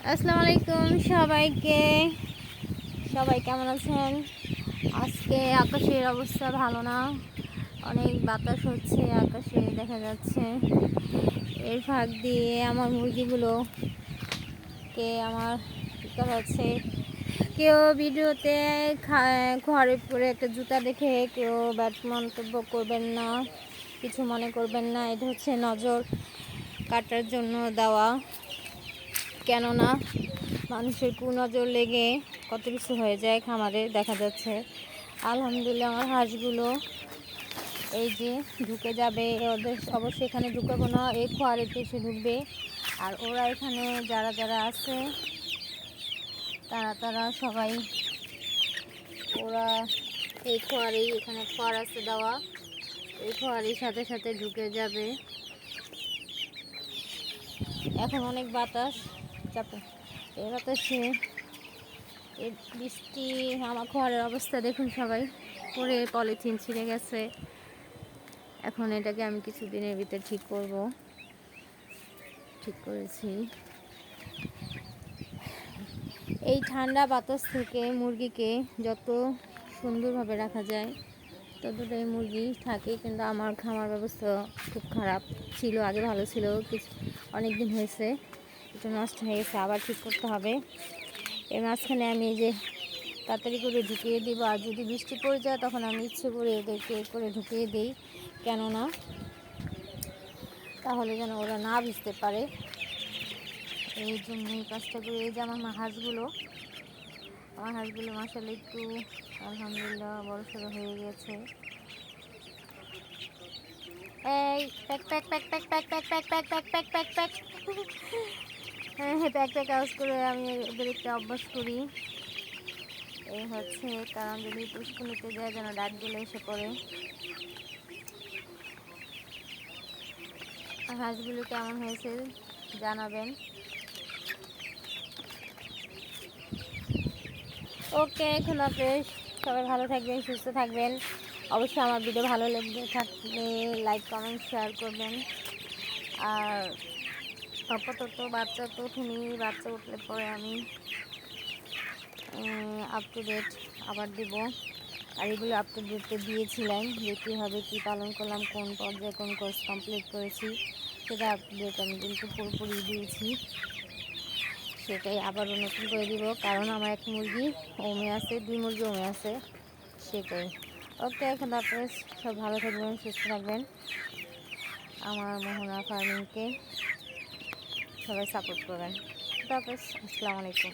আসসালামু আলাইকুম সবাইকে। সবাই কেমন আছেন? আজকে আকাশের অবস্থা ভালো না, অনেক বাতাস হচ্ছে, আকাশে দেখা যাচ্ছে। এর ফাঁক দিয়ে আমার মুরগিগুলোকে আমার করা হচ্ছে। কেউ ভিডিওতে ঘরে পরে একটা জুতা দেখে কেউ ব্যাড মন্তব্য করবেন না, কিছু মনে করবেন না। এটা হচ্ছে নজর কাটার জন্য দেওয়া, কেননা মানুষের কুনজর লেগে কত কিছু হয়ে যায় খামারে দেখা যাচ্ছে। আলহামদুলিল্লাহ আমার হাঁসগুলো এই যে ঢুকে যাবে, ওদের অবশ্যই এখানে ঢুকাবো না, এই খোয়ারেতে এসে ঢুকবে। আর ওরা এখানে যারা যারা আছে তারা সবাই ওরা এই খোয়ারেই, এখানে খোয়ার আছে দেওয়া, এই খোয়ারের সাথে সাথে ঢুকে যাবে। এখন অনেক বাতাস চাপে, এই বাতাসে এই বৃষ্টি, আমার ঘরের অবস্থা দেখুন সবাই, পরে পলিথিন ছিঁড়ে গেছে। এখন এটাকে আমি কিছুদিনের ভিতরে ঠিক করেছি। এই ঠান্ডা বাতাস থেকে মুরগিকে যত সুন্দরভাবে রাখা যায় ততটাই মুরগি থাকে। কিন্তু আমার খামার ব্যবস্থা খুব খারাপ ছিল, আগে ভালো ছিল, অনেক দিন হয়েছে এটা নষ্ট হয়ে গেছে, আবার ঠিক করতে হবে। এর মাঝখানে আমি এই যে তাড়াতাড়ি করে ঢুকিয়ে দিব, আর যদি বৃষ্টি পড়ে যায় তখন আমি ইচ্ছে করে ওদেরকে করে ঢুকিয়ে দিই, কেননা তাহলে যেন ওরা না ভিজতে পারে। এই জন্যই কাজটা করি। এই যে আমার হাঁসগুলো মাশাআল্লাহ একটু আলহামদুলিল্লাহ বড়সড় হয়ে গেছে। এই pack pack pack pack pack pack pack pack pack pack pack pack হ্যাঁ প্যাক প্যাক আওয়াজ করে আমি ওদের একটা অভ্যাস করি। এই হচ্ছে কারণ যদি পুষ্কুনিতে যায় যেন ডাকগুলো এসে পড়ে। হাঁসগুলো কেমন হয়েছে জানাবেন। ওকে, খোদা হাফেজ। সবাই ভালো থাকবেন, সুস্থ থাকবেন। অবশ্যই আমার ভিডিও ভালো লেগে থাকলে লাইক কমেন্ট শেয়ার করবেন। আর আপাতত বাচ্চা তো ওঠেনি, বাচ্চা উঠলে পরে আমি আপ টু ডেট আবার দেব। আর এগুলো আপ টু ডেটে দিয়েছিলাম যে কীভাবে কী পালন করলাম, কোন পর্যায়ে কোন কোর্স কমপ্লিট করেছি, সেটা আপ টু ডেট আমি কিন্তু পুরোপুরি দিয়েছি। সেটাই আবারও নতুন করে দিব, কারণ আমার এক মুরগি ওমে আছে, 2 মুরগি ওমে আছে, সেটাই। ওকে, এখন আপনার সব ভালো থাকবেন, সুস্থ থাকবেন। আমার মোহনা ফার্মিংকে সবাই সাপোর্ট করবেন। তারপর আসসালামু আলাইকুম।